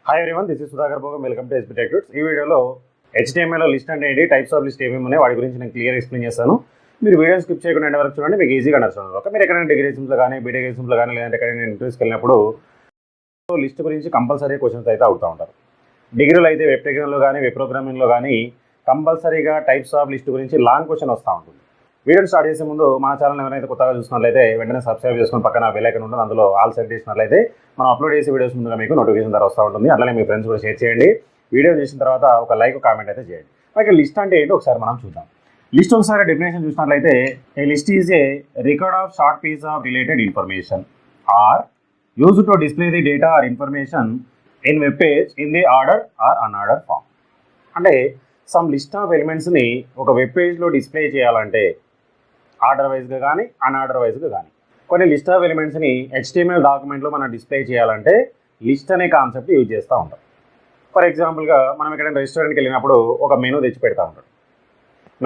Hi everyone, this is Sudhakar Bhogam. Welcome to SB tech tips. ఈ వీడియోలో HTML list అంటే ఏంటి, టైప్స్ ఆఫ్ లిస్ట్ ఏమేమి ఉన్నాయి వాటి గురించి నేను క్లియర్ ఎక్స్ప్లెయిన్ చేస్తాను. మీరు వీడియో స్కిప్ చేయకుండా ఎండ్ వరకు చూడండి, మీకు ఈజీగా నడుస్తుంది. ఒక మీరు ఎక్కడైనా డిగ్రీ ఎగ్జామ్స్లో కానీ బీటెక్ ఎగ్జామ్స్లో కానీ లేదంటే ఎక్కడైనా ఇంటర్వ్యూస్కి వెళ్ళినప్పుడు లిస్ట్ గురించి కంపల్సరీ క్వశ్చన్స్ అయితే అవుతూ ఉంటారు. డిగ్రీలో అయితే వెబ్ టెక్నాలజీలో కానీ వెబ్ ప్రోగ్రామింగ్లో కానీ కంపల్సరీగా టైప్స్ ఆఫ్ లిస్ట్ గురించి లాంగ్ క్వశ్చన్ వస్తూ ఉంటుంది. వీడియో స్టార్ట్ చేసే ముందు మన ఛానల్ ఎవరైతే కొత్తగా చూసినట్లయితే వెంటనే సబ్స్క్రైబ్ చేసుకుని పక్కన బెల్ ఐకాన్ ఉంటుంది, అందులో ఆల్ సెట్ చేసినట్లయితే మనం అప్లోడ్ చేసే వీడియోస్ ముందుగా మీకు నోటిఫికేషన్ ద్వారా వస్తూ ఉంటుంది. అట్లనే మీ ఫ్రెండ్స్ కూడా షేర్ చేయండి. వీడియో చేసిన తర్వాత ఒక లైక్ కామెంట్ అయితే చేయండి. అలాగే లిస్ట్ అంటే ఏంటో ఒకసారి మనం చూద్దాం. లిస్ట్ ఒకసారి డెఫినేషన్ చూసినట్లయితే a list is a record of short piece of related information are use to display the data or information in web page in the order or unorder form. అంటే some list of ఎలిమెంట్స్ని ఒక web పేజ్లో display చేయాలంటే order వైజ్గా కానీ unorder వైజ్గా కానీ, కొన్ని లిస్ట్ ఆఫ్ ఎలిమెంట్స్ని HTML డాక్యుమెంట్లో మనం డిస్ప్లే చేయాలంటే లిస్ట్ అనే కాన్సెప్ట్ యూజ్ చేస్తూ ఉంటాం. ఫర్ ఎగ్జాంపుల్గా మనం ఎక్కడైనా రెస్టారెంట్కి వెళ్ళినప్పుడు ఒక మెనూ తెచ్చి పెడతా ఉంటాం.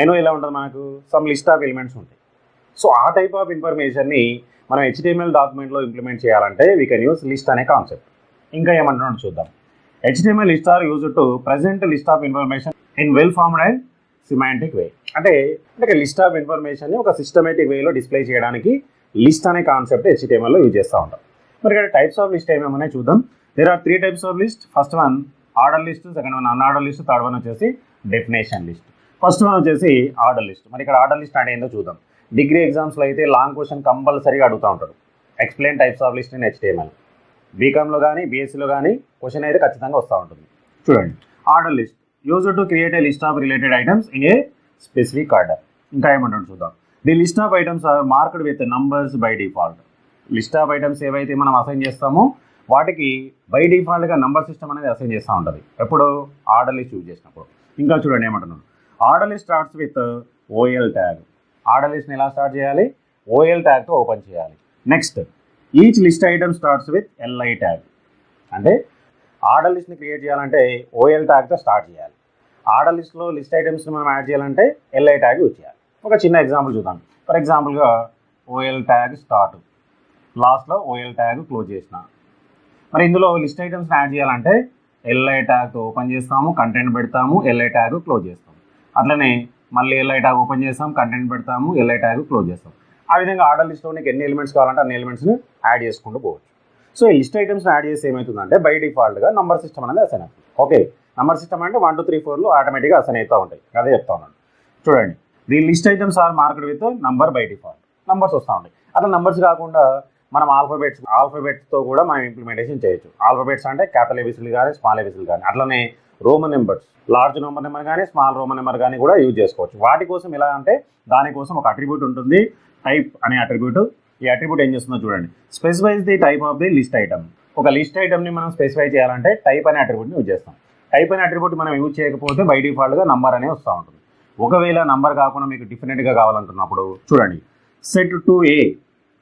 మెనూ ఎలా ఉంటుంది, మనకు సమ్ లిస్ట్ ఆఫ్ ఎలిమెంట్స్ ఉంటాయి. సో ఆ టైప్ ఆఫ్ ఇన్ఫర్మేషన్ని మనం HTML డాక్యుమెంట్లో ఇంప్లిమెంట్ చేయాలంటే వీ కెన్ యూస్ లిస్ట్ అనే కాన్సెప్ట్. ఇంకా ఏమంటున్నాడు చూద్దాం. HTML list are use to present list of information in well formed and semantic way. అంటే లిస్ట్ ఆఫ్ ఇన్ఫర్మేషన్ని ఒక సిస్టమేటిక్ వేలో డిస్ప్లే చేయడానికి లిస్ట్ అనే కాన్సెప్ట్ HTMLలో యూజ్ చేస్తూ ఉంటాం. మరి ఇక్కడ టైప్స్ ఆఫ్ లిస్ట్ ఏమేమన్నాయి చూద్దాం. There are 3 types of list. First one order list, second one unorder list, third one వచ్చేసి డెఫినేషన్ లిస్ట్. ఫస్ట్ వన్ వచ్చేసి ఆర్డర్ లిస్ట్. మరి ఇక్కడ ఆర్డర్ లిస్ట్ అంటే ఏంటో చూద్దాం. డిగ్రీ ఎగ్జామ్స్లో అయితే లాంగ్ క్వశ్చన్ కంపల్సరీగా అడుగుతూ ఉంటాడు, explain types of list in HTML. బీకామ్లో కానీ బీఎస్సీలో కానీ క్వశ్చన్ అయితే ఖచ్చితంగా వస్తూ ఉంటుంది. చూడండి, order list use to create a list of related items in a specific order. ఇంకా ఏమంటాడు చూద్దాం. The list of items are marked with numbers by default. List of items ఏవైతే మనం అసైన్ చేస్తామో వాటికి బై డిఫాల్ట్గా నంబర్ సిస్టమ్ అనేది assign చేస్తూ ఉంటుంది, ఎప్పుడు ఆర్డర్ లిస్ట్ యూజ్ చేసినప్పుడు. ఇంకా చూడండి ఏమంటున్నాడు. Order list starts with OL tag. Order లిస్ట్ని ఎలా స్టార్ట్ చేయాలి, OL ట్యాగ్తో ఓపెన్ చేయాలి. Next each list item starts with LI tag. అంటే ఆర్డర్ లిస్ట్ని క్రియేట్ చేయాలంటే OL ట్యాగ్తో స్టార్ట్ చేయాలి. ఆర్డర్ లిస్ట్లో లిస్ట్ ఐటమ్స్ని మనం యాడ్ చేయాలంటే LI ట్యాగ్ యూజ్ చేయాలి. ఒక చిన్న ఎగ్జాంపుల్ చూద్దాం. ఫర్ ఎగ్జాంపుల్గా OL ట్యాగ్ స్టార్ట్, లాస్ట్లో OL ట్యాగ్ క్లోజ్ చేసిన. మరి ఇందులో లిస్ట్ ఐటమ్స్ని యాడ్ చేయాలంటే LI ట్యాగ్తో ఓపెన్ చేస్తాము, కంటెంట్ పెడతాము, LI ట్యాగ్ క్లోజ్ చేస్తాము. అట్లనే మళ్ళీ LI ట్యాగ్ ఓపెన్ చేస్తాం, కంటెంట్ పెడతాము, LI ట్యాగ్ క్లోజ్ చేస్తాం. ఆ విధంగా ఆర్డర్ లిస్ట్లో నీకు ఎన్ని ఎలిమెంట్స్ కావాలంటే అన్ని ఎలిమెంట్స్ని యాడ్ చేసుకుంటూ పోవచ్చు. సో ఈ లిస్ట్ ఐటమ్స్ని యాడ్ చేసి ఏమవుతుందంటే బై డిఫాల్ట్గా నంబర్ సిస్టమ్ అనేది అసైన్ అవుతుంది. ఓకే, నంబర్ సిస్టమ్ అంటే 1 2 3 4 ఆటోమేటిక్గా అసైన్ అవుతూ ఉంటాయి. అదే చెప్తా ఉన్నాను. చూడండి, the list items are marked with number by default. Numbers వస్తూ ఉంటాయి. అట్లా నంబర్స్ కాకుండా మనం ఆల్ఫాబెట్స్తో కూడా మనం ఇంప్లిమెంటేషన్ చేయొచ్చు. ఆల్ఫాబెట్స్ అంటే క్యాపిటల్ ఏబీసీలు కానీ స్మాల్ ఏబీసీలు కానీ, అట్లనే రోమన్ నెంబర్స్, లార్జ్ నెంబర్ కానీ స్మాల్ రోమన్ నెంబర్ కానీ కూడా యూజ్ చేసుకోవచ్చు. వాటి కోసం ఎలా అంటే దానికోసం ఒక అట్రిబ్యూట్ ఉంటుంది, టైప్ అనే అట్రిబ్యూట్. ఈ అట్రిబ్యూట్ ఏం చేస్తుందో చూడండి. Specifies the type of the list item. ఒక లిస్ట్ ఐటమ్ని మనం స్పెసిఫై చేయాలంటే టైప్ అనే అట్రిబ్యూట్ని యూజ్ చేస్తాం. టైప్ అనే అట్రిబ్యూట్ మనం యూజ్ చేయకపోతే బై డిఫాల్ట్గా నంబర్ అనేది వస్తూ ఉంటుంది. ఒకవేళ నంబర్ కాకుండా మీకు డిఫరెంట్గా కావాలంటున్నప్పుడు చూడండి, సెట్ టు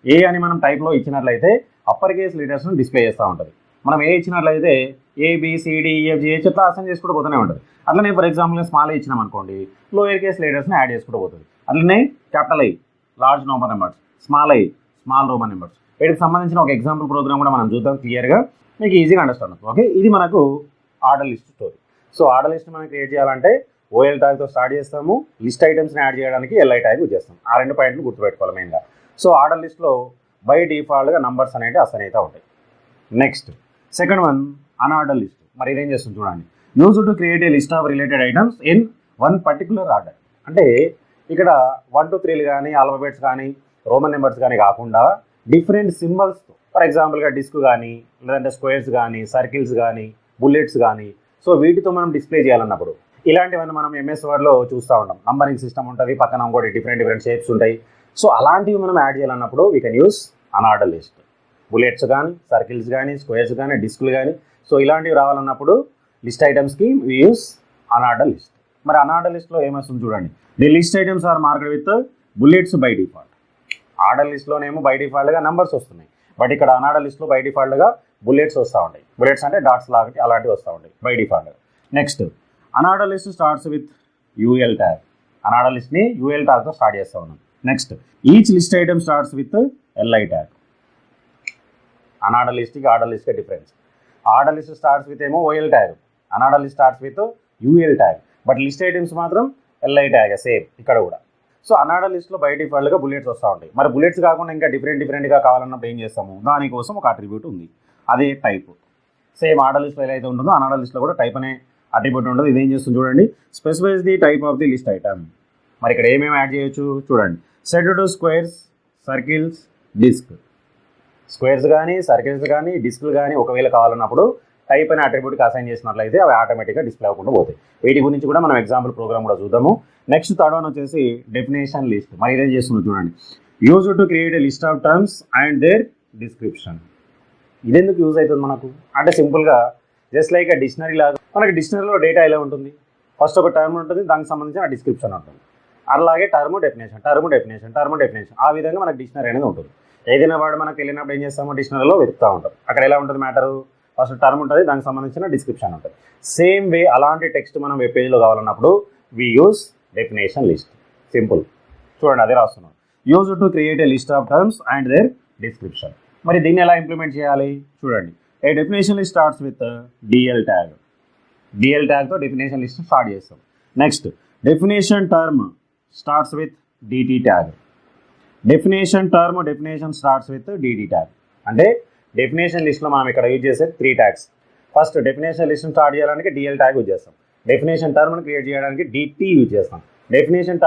ఏ అని మనం టైప్లో ఇచ్చినట్లయితే అప్పర్ కేస్ లీటర్స్ను డిస్ప్లే చేస్తూ ఉంటుంది. మనం ఏ ఇచ్చినట్లయితే ABCDEFG ఇట్లా అసైన్ చేసుకుంటూ పోతూనే ఉంటుంది. అట్లనే ఫర్ ఎగ్జాంపుల్గా స్మాల్ ఏ ఇచ్చినాం అనుకోండి, లోయర్ కేస్ లీటర్స్ని యాడ్ చేసుకుంటూ పోతుంది. అట్లనే capital I large Roman numbers, small I small Roman numbers. వీటికి సంబంధించిన ఒక ఎగ్జాంపుల్ ప్రోగ్రామ్ కూడా మనం చూద్దాం, క్లియర్గా మీకు ఈజీగా అండర్స్టాండ్ అవుతుంది. ఓకే, ఇది మనకు order list story. So order list మనం క్రియేట్ చేయాలంటే OL ట్యాగ్తో స్టార్ట్ చేస్తాము, లిస్ట్ ఐటమ్స్ని యాడ్ చేయడానికి LI ట్యాగ్ యూజ్ చేస్తాం. ఆ 2 పాయింట్లు గుర్తుపెట్టుకోవాలి మెయిన్గా. సో ఆర్డర్ లిస్ట్లో బై డిఫాల్ట్గా నంబర్స్ అనేవి అసైన్ అవుతూ ఉంటాయి. Next second one unorder list. మరి ఇదేం చేస్తుంది చూడండి. Use to create a list of related items in one particular order. అంటే ఇక్కడ 1 2 3 కానీ ఆల్ఫాబెట్స్ కానీ రోమన్ నెంబర్స్ కానీ కాకుండా డిఫరెంట్ సింబల్స్తో, ఫర్ ఎగ్జాంపుల్గా డిస్క్ కానీ లేదంటే స్క్వేర్స్ కానీ సర్కిల్స్ కానీ బుల్లెట్స్ కానీ, సో వీటితో మనం డిస్ప్లే చేయాలన్నప్పుడు ఇలాంటివన్నీ మనం MS వర్డ్లో చూస్తూ ఉంటాం. నంబరింగ్ సిస్టమ్ ఉంటుంది, పక్కన ఇంకోటి డిఫరెంట్ షేప్స్ ఉంటాయి. సో అలాంటివి మనం యాడ్ చేయాలన్నప్పుడు we can use unorder list. Bullets కానీ సర్కిల్స్ కానీ స్క్వేర్స్ కానీ డిస్క్లు కానీ, సో ఇలాంటివి రావాలన్నప్పుడు లిస్ట్ ఐటమ్స్కి వీ యూస్ అన్ఆర్డర్ లిస్ట్. మరి అన్ఆర్డర్ లిస్ట్లో ఏమొస్తుంది చూడండి. The list items are marked with bullets by default. Order లిస్ట్లోనేమో బై డిఫాల్ట్గా నంబర్స్ వస్తున్నాయి, బట్ ఇక్కడ అన్ఆర్డర్ లిస్ట్లో బై డిఫాల్ట్గా బుల్లెట్స్ వస్తూ ఉంటాయి. బుల్లెట్స్ అంటే డాట్స్ లాగా అలాంటివి వస్తూ ఉంటాయి బై డిఫాల్ట్గా. Next unorder list starts with UL tag. Unorder లిస్ట్ని UL ట్యాగ్తో స్టార్ట్ చేస్తూ ఉన్నాం. Next each list item starts with LI tag. Unorder లిస్ట్కి ఆర్డర్ లిస్ట్కి difference. Order list starts with ఏమో OL tag, unorder list starts with UL tag, but list items మాత్రం LI tag same ఇక్కడ కూడా. So అనార్డర్ లిస్ట్లో by డిఫాల్ట్గా bullets వస్తూ ఉంటాయి. మరి బుల్లెట్స్ కాకుండా ఇంకా డిఫరెంట్గా కావాలన్నప్పుడు ఏం చేస్తాము, దానికోసం ఒక అట్రిబ్యూట్ ఉంది, అదే టైప్. సేమ్ ఆర్డర్ లిస్ట్లో ఎలా అయితే ఉంటుందో అనార్డర్ లిస్ట్లో కూడా టైప్ అనే అట్రిబ్యూట్ ఉంటుంది. ఇదేం చేస్తుంది చూడండి, specifies the type of the list item. మరి ఇక్కడ ఏమేమి యాడ్ చేయొచ్చు చూడండి, set to squares, circles, disc. Squares కానీ సర్కిల్స్ కానీ డిస్క్లు కానీ ఒకవేళ కావాలన్నప్పుడు టైప్ అనే అట్రిబ్యూట్కి అసైన్ చేసినట్లయితే అవి ఆటోమేటిక్గా డిస్ప్లే అవ్వకుండా పోతాయి. వీటి గురించి కూడా మనం ఎగ్జాంపుల్ ప్రోగ్రామ్ కూడా చూద్దాము. నెక్స్ట్ థర్డ్ వన్ వచ్చేసి డెఫినేషన్ లిస్ట్. మరి ఇదేం చేస్తుంది చూడండి, use to create a list of terms and their description. ఇదెందుకు యూజ్ అవుతుంది మనకు అంటే సింపుల్గా జస్ట్ లైక్ a డిక్షనరీ లాగా. మనకి డిక్షనరీలో డేటా ఎలా ఉంటుంది, ఫస్ట్ ఒక టర్మ్ ఉంటుంది, దానికి సంబంధించిన డిస్క్రిప్షన్ ఉంటుంది. అలాగే టర్మ్ డెఫినేషన్ ఆ విధంగా మనకి డిక్షనరీ అనేది ఉంటుంది. ఏదైనా వాడు మనకు తెలియనప్పుడు ఏం చేస్తామో డిక్షనరీలో వెతుకుతూ ఉంటాం. అక్కడ ఎలా ఉంటుంది మ్యాటరు, ఫస్ట్ టర్మ్ ఉంటుంది, దానికి సంబంధించిన డిస్క్రిప్షన్ ఉంటుంది. సేమ్ వే అలాంటి టెక్స్ట్ మనం వెబ్ పేజ్లో కావాలన్నప్పుడు we use definition list. Simple చూడండి, అదే రాస్తున్నాం, use to create a list of terms and their description. మరి దీన్ని ఎలా ఇంప్లిమెంట్ చేయాలి చూడండి, a definition list starts with DL ట్యాగ్తో డెఫినేషన్ లిస్ట్ స్టార్ట్ చేస్తాం. Next definition term starts with DT tag. Definition starts with DT tag అంటే definition లిస్ట్లో మనం ఇక్కడ యూజ్ చేసే 3 ట్యాగ్స్. ఫస్ట్ డెఫినేషన్ లిస్ట్ని స్టార్ట్ చేయడానికి డిఎల్ ట్యాగ్ యూజ్ చేస్తాం, డెఫినేషన్ టర్మ్ని క్రియేట్ చేయడానికి డిటి యూజ్ చేస్తాం, డెఫినేషన్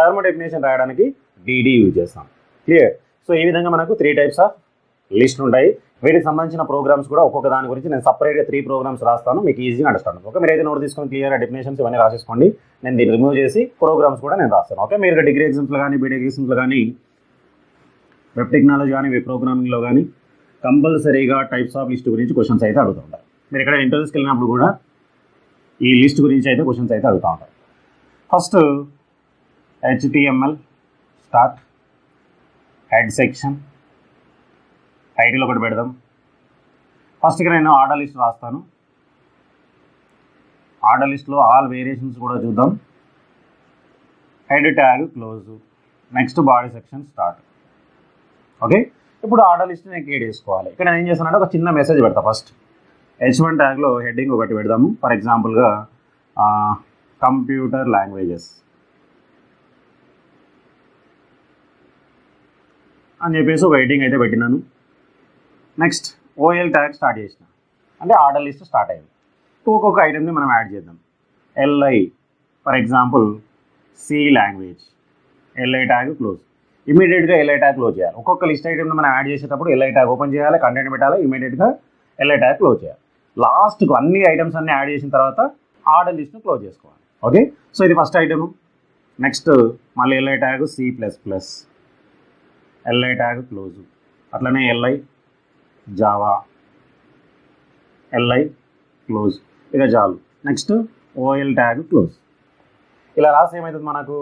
రాయడానికి డిడి యూజ్ చేస్తాం. క్లియర్? సో ఈ విధంగా మనకు 3 టైప్స్ ఆఫ్ లిస్ట్ ఉంటాయి. వీటికి సంబంధించిన ప్రోగ్రామ్స్ కూడా ఒక్కొక్క దాని గురించి నేను సపరేట్గా 3 ప్రోగ్రామ్స్ రాస్తాను, మీకు ఈజీగా అండర్స్టాండ్. ఓకే, మీరు అయితే నోట్ తీసుకొని క్లియర్గా డెఫినేషన్స్ ఇవన్నీ రాసేసుకోండి. నేను దీన్ని రిమూవ్ చేసి ప్రోగ్రామ్స్ కూడా నేను రాస్తాను. ఓకే, మీరు డిగ్రీ ఎగ్జామ్స్లో కానీ బీటెక్ ఎగ్జామ్స్లో కానీ వెబ్ టెక్నాలజీ కానీ వెబ్ ప్రోగ్రామింగ్లో కానీ కంపల్సరీగా టైప్స్ ఆఫ్ లిస్ట్ గురించి క్వశ్చన్స్ అయితే అడుగుతూ ఉంటారు. మీరు ఇక్కడ ఇంటర్వ్యూస్కి వెళ్ళినప్పుడు కూడా ఈ లిస్ట్ గురించి అయితే క్వశ్చన్స్ అయితే అడుగుతూ ఉంటారు. First HTML start, head section, title ఒకటి పెడదాం. ఫస్ట్గా నేను ఆర్డర్ లిస్ట్ రాస్తాను. ఆర్డర్ లిస్ట్లో ఆల్ వేరియేషన్స్ కూడా చూద్దాం. Head tag close, next body section start. Okay, ఇప్పుడు ఆర్డర్ లిస్ట్ నేను క్రియేట్ చేసుకోవాలి. ఇక్కడ నేను ఏం చేస్తానంటే ఒక చిన్న మెసేజ్ పెడతా. ఫస్ట్ H1 ట్యాగ్లో హెడ్డింగ్ ఒకటి పెడదాము. ఫర్ ఎగ్జాంపుల్గా కంప్యూటర్ లాంగ్వేజెస్ అని చెప్పేసి ఒక హెడ్డింగ్ అయితే పెట్టినాను. నెక్స్ట్ ఓఎల్ ట్యాగ్ స్టార్ట్ చేసిన అంటే ఆర్డర్ లిస్ట్ స్టార్ట్ అయింది. ఒక్కొక్క ఐటమ్ని మనం యాడ్ చేద్దాం. LI for example C language, LI tag close. ఇమీడియట్గా ఎల్ఐ ట్యాగ్ క్లోజ్ చేయాలి. ఒక్కొక్క లిస్ట్ ఐటమ్ని మనం యాడ్ చేసేటప్పుడు ఎల్ఐ ట్యాగ్ ఓపెన్ చేయాలి, కంటెంట్ పెట్టాలి, ఇమీడియట్గా ఎల్ఐ ట్యాగ్ క్లోజ్ చేయాలి. లాస్ట్కు అన్ని ఐటమ్స్ అన్ని యాడ్ చేసిన తర్వాత ఆర్డర్ లిస్ట్ను క్లోజ్ చేసుకోవాలి. ఓకే, సో ఇది ఫస్ట్ ఐటమ్. నెక్స్ట్ మళ్ళీ LI tag C++, LI tag close, అట్లనే ఎల్ఐ జావా, ఎల్ఐ క్లోజ్, ఇక చాలు. Next OL tag close. ఇలా రాసి ఏమవుతుంది మనకు,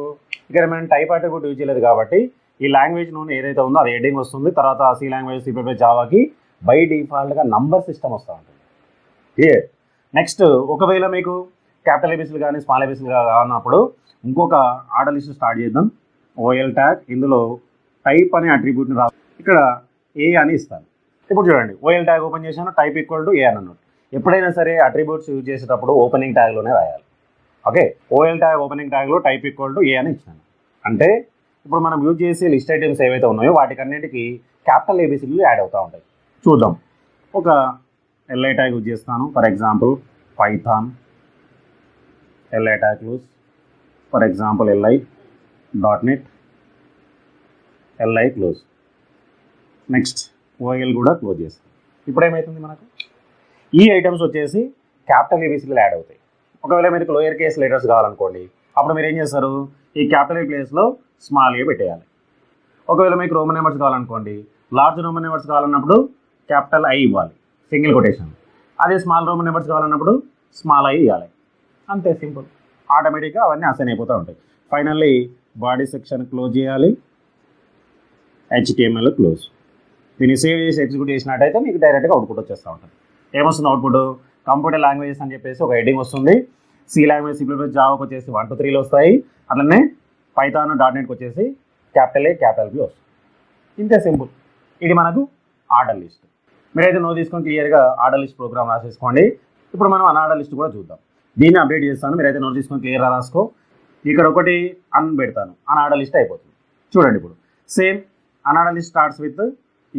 ఇక్కడ మనం టైప్ అట్రిబ్యూట్ యూజ్ చేయలేదు కాబట్టి ఈ లాంగ్వేజ్ నోన్ ఏదైతే ఉందో అది హెడ్డింగ్ వస్తుంది. తర్వాత సి లాంగ్వేజ్ C++ జావాకి బై డిఫాల్ట్గా నంబర్ సిస్టమ్ వస్తూ ఉంటుంది. క్లియర్? నెక్స్ట్ ఒకవేళ మీకు క్యాపిటల్ ఏబీసీలు కానీ స్మాల్ ఏబీసీలు కావాలన్నప్పుడు ఇంకొక ఆర్డర్ లిస్ట్ స్టార్ట్ చేద్దాం. ఓఎల్ ట్యాగ్, ఇందులో టైప్ అనే అట్రిబ్యూట్ని రా, ఇక్కడ ఏ అని ఇస్తాను. ఇప్పుడు చూడండి, ఓఎల్ ట్యాగ్ ఓపెన్ చేశాను, టైప్ ఈక్వల్ టు ఏ అని అన్నట్టు. ఎప్పుడైనా సరే అట్రిబ్యూట్స్ యూజ్ చేసేటప్పుడు ఓపెనింగ్ ట్యాగ్లోనే రాయాలి. ఓకే, ఓఎల్ ట్యాగ్ ఓపెనింగ్ ట్యాగ్లో టైప్ ఈక్వల్ టు ఏ అని ఇచ్చాను. అంటే ఇప్పుడు మనం యూజ్ చేసే లిస్ట్ ఐటమ్స్ ఏవైతే ఉన్నాయో వాటికన్నిటికీ క్యాపిటల్ ఏబీసీలు యాడ్ అవుతూ ఉంటాయి. చూద్దాం. ఒక ఎల్ఐ ట్యాగ్ యూజ్ చేస్తాను. For example Python, LI tag close. For example LI.NET, LI close. Next OL కూడా క్లోజ్ చేస్తాం. ఇప్పుడు ఏమవుతుంది మనకు, ఈ ఐటమ్స్ వచ్చేసి క్యాపిటల్ ఏబీసీలు యాడ్ అవుతాయి. ఒకవేళ మీకు లోయర్ కేస్ లెటర్స్ కావాలనుకోండి, అప్పుడు మీరు ఏం చేస్తారు, ఈ క్యాపిటల్ ఏ ప్లేస్లో స్మాల్ ఏ పెట్టేయాలి. ఒకవేళ మీకు రోమన్ నెంబర్స్ కావాలనుకోండి, లార్జ్ రోమన్ నెంబర్స్ కావాలన్నప్పుడు క్యాపిటల్ ఐ ఇవ్వాలి, సింగిల్ కొటేషన్. అదే స్మాల్ రోమన్ నెంబర్స్ కావాలన్నప్పుడు స్మాల్ ఐ ఇవ్వాలి. అంతే, సింపుల్. ఆటోమేటిక్గా అవన్నీ అసైన్ అయిపోతూ ఉంటాయి. ఫైనల్లీ బాడీ సెక్షన్ క్లోజ్ చేయాలి, HTML క్లోజ్. దీన్ని సేవ్ చేసి ఎగ్జిక్యూట్ చేసినట్టయితే మీకు డైరెక్ట్గా అవుట్పుట్ వచ్చేస్తూ ఉంటుంది. ఏమొస్తుంది అవుట్పుట్, కంప్యూటర్ లాంగ్వేజెస్ అని చెప్పేసి ఒక హెడ్డింగ్ వస్తుంది. సి లాంగ్వేజ్ C++ జావాకి వచ్చేసి 1 to 3 వస్తాయి. అట్లనే పైథాన్ .NETకి వచ్చేసి క్యాపిటల్ A క్యాపిటల్ B వస్తుంది. ఇంతే, సింపుల్. ఇది మనకు ఆర్డర్ లిస్ట్. మీరైతే నో తీసుకొని క్లియర్గా ఆర్డర్ లిస్ట్ ప్రోగ్రామ్ రాసేసుకోండి. ఇప్పుడు మనం అన్ఆర్డర్ లిస్ట్ కూడా చూద్దాం. దీన్ని అప్డేట్ చేస్తాను, మీరైతే నోట్ తీసుకొని క్లియర్గా రాసుకో. ఇక్కడ ఒకటి అన్ పెడతాను, అన్ఆర్డర్ లిస్ట్ అయిపోతుంది. చూడండి ఇప్పుడు same unorder list starts with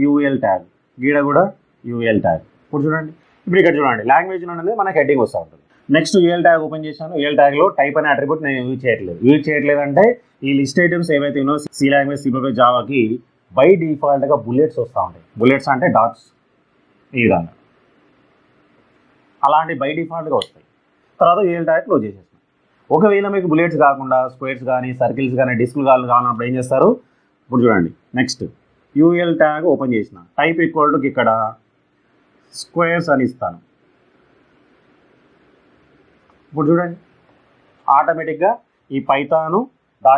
UL tag, గీడ కూడా యూఎల్ ట్యాగ్. ఇప్పుడు చూడండి, ఇప్పుడు ఇక్కడ చూడండి లాంగ్వేజ్ అనేది మనకి హెడ్డింగ్ వస్తూ ఉంటుంది. నెక్స్ట్ యూఎల్ ట్యాగ్ ఓపెన్ చేశాను. యూఎల్ ట్యాగ్లో టైప్ అనే అట్రిబ్యూట్ నేను యూజ్ చేయట్లేదు అంటే ఈ లిస్ట్ ఐటమ్స్ ఏవైతే ఉన్నాయో సి లాంగ్వేజ్, సి ప్లస్ జావాకి బై డిఫాల్ట్గా బుల్లెట్స్ వస్తూ ఉంటాయి. బుల్లెట్స్ అంటే డాట్స్, ఈ విధంగా అలాంటి బై డిఫాల్ట్గా వస్తాయి. తర్వాత యూఎల్ ట్యాగ్ క్లోజ్ చేసేస్తాను. ఒకవేళ మీకు బుల్లెట్స్ కాకుండా స్క్వేర్స్ కానీ సర్కిల్స్ కానీ డిస్కులు కావాలన్నప్పుడు ఏం చేస్తారు? ఇప్పుడు చూడండి, నెక్స్ట్ యూఎల్ ట్యాగ్ ఓపెన్ చేసిన, టైప్ ఈక్వల్ టు ఇక్కడ స్క్వేర్స్ అని ఇస్తాను. ఇప్పుడు చూడండి ఆటోమేటిక్గా ఈ పైథాను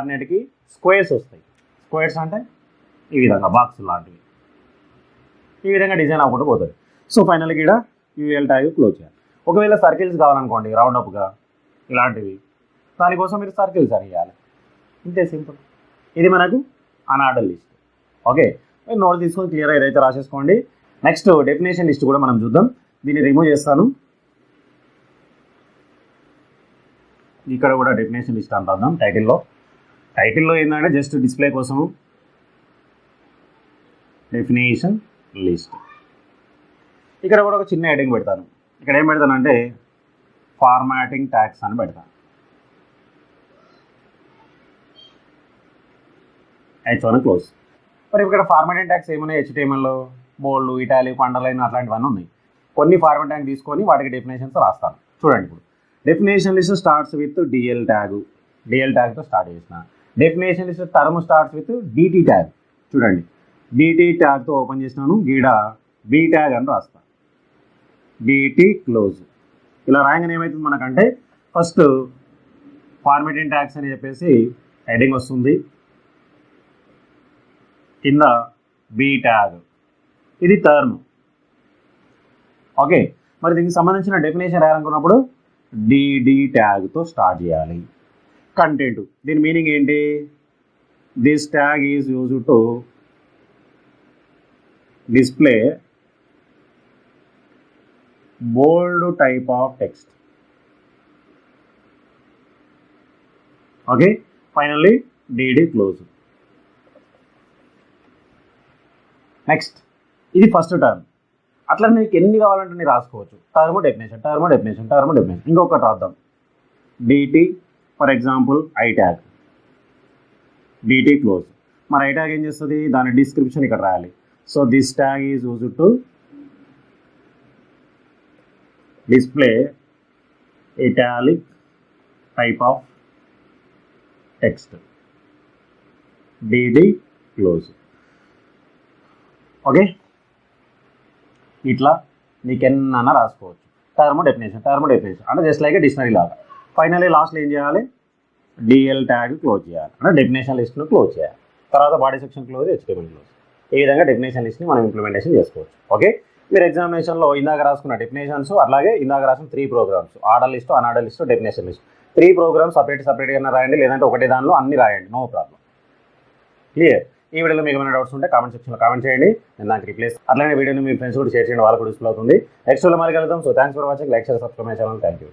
.NETకి స్క్వేర్స్ వస్తాయి. స్క్వేర్స్ అంటే ఈ విధంగా బాక్స్ లాంటివి, ఈ విధంగా డిజైన్ అవ్వకుండా పోతుంది. సో ఫైనల్గా ఇక్కడ యూఎల్ ట్యాగ్ క్లోజ్ చేయాలి. ఒకవేళ సర్కిల్స్ కావాలనుకోండి రౌండప్గా ఇలాంటివి, దానికోసం మీరు సర్కిల్స్ అని ఇవ్వాలి. ఇంతే సింపుల్. ఇది మనకు అన్ఆర్డర్ లిస్ట్. ఓకే, నోట్ తీసుకొని క్లియర్గా ఏదైతే రాసేసుకోండి. నెక్స్ట్ డెఫినేషన్ లిస్ట్ కూడా మనం చూద్దాం. దీన్ని రిమూవ్ చేస్తాను. ఇక్కడ కూడా డెఫినేషన్ లిస్ట్ అంటాం. టైటిల్లో ఏంటంటే జస్ట్ డిస్ప్లే కోసము డెఫినేషన్ లిస్ట్. ఇక్కడ కూడా ఒక చిన్న హెడ్డింగ్ పెడతాను. ఇక్కడ ఏం పెడతానంటే ఫార్మాటింగ్ ట్యాగ్స్ అని పెడతాను. H1 close. మరి ఇక్కడ ఫార్మాటింగ్ ట్యాగ్స్ ఏమున్నాయి? HTML, బోల్డ్, ఇటాలిక్, అండర్లైన్ అట్లాంటివన్నీ ఉన్నాయి. కొన్ని ఫార్మాట్ ట్యాగ్ తీసుకొని వాటికి డెఫినేషన్స్ రాస్తాను. చూడండి, ఇప్పుడు definition list starts with DL ట్యాగ్తో స్టార్ట్ చేసిన. Definition list term starts with DT tag. చూడండి, డిటి ట్యాగ్తో ఓపెన్ చేసినాను. గీడ బి ట్యాగ్ అని రాస్తాను. DT close. ఇలా రాయంగానే ఏమవుతుంది మనకంటే ఫస్ట్ ఫార్మాటింగ్ ట్యాగ్స్ అని చెప్పేసి హెడ్డింగ్ వస్తుంది, కింద బి ట్యాగ్, ఇది టర్మ్. ఓకే, మరి దీనికి సంబంధించిన డెఫినేషన్ రాయాలనుకున్నప్పుడు డిడి ట్యాగ్తో స్టార్ట్ చేయాలి. కంటెంట్, దీని మీనింగ్ ఏంటి? This tag is used to display bold type of text. Okay, finally dd close. Next ఇది ఫస్ట్ టర్మ్. అట్లా నీకు ఎన్ని కావాలంటే నేను రాసుకోవచ్చు. Term definition. ఇంకొకటి రాద్దాం, DT for example I tag, DT close. మరి ఐ ట్యాగ్ ఏం చేస్తుంది? దాని డిస్క్రిప్షన్ ఇక్కడ రాయాలి. So this tag is used to display italic type of text, dd close. Okay, ఇట్లా నీకెన్నా రాసుకోవచ్చు. టర్మ్ డెఫినేషన్ అంటే జస్ట్ లైక్ డిక్షనరీ లాగా. ఫైనల్లీ లాస్ట్లో ఏం చేయాలి? డిఎల్ ట్యాగ్ క్లోజ్ చేయాలి, అంటే డెఫినేషన్ లిస్ట్ను క్లోజ్ చేయాలి. తర్వాత body section close, HTML close. ఈ విధంగా డెఫినేషన్ లిస్ట్ని మనం ఇంప్లిమెంటేషన్ చేసుకోవచ్చు. ఓకే, మీరు ఎగ్జామినేషన్లో ఇందాక రాసుకున్న డెఫినేషన్స్, అలాగే ఇందాక రాసిన 3 programs, order list, unorder list, definition list, 3 programs సపరేట్గా రాయండి, లేదంటే ఒకటే దానిలో అన్ని రాయండి, నో ప్రాబ్లం. క్లియర్? ఈ వీడియోలో మీకు ఏమైనా డౌట్స్ ఉంటే కామెంట్ సెక్షన్లో కామెంట్ చేయండి, నేను దానికి రిప్లేస్. అట్లానే వీడియోని మీ ఫ్రెండ్స్ కూడా షేర్ చేయండి, వాళ్ళకు కూడా యూస్ఫుల్ అవుతుంది. నెక్స్ట్ మళ్ళీ కలుద్దాం. So thanks for watching. Like, share, subscribe my channel. Thank you.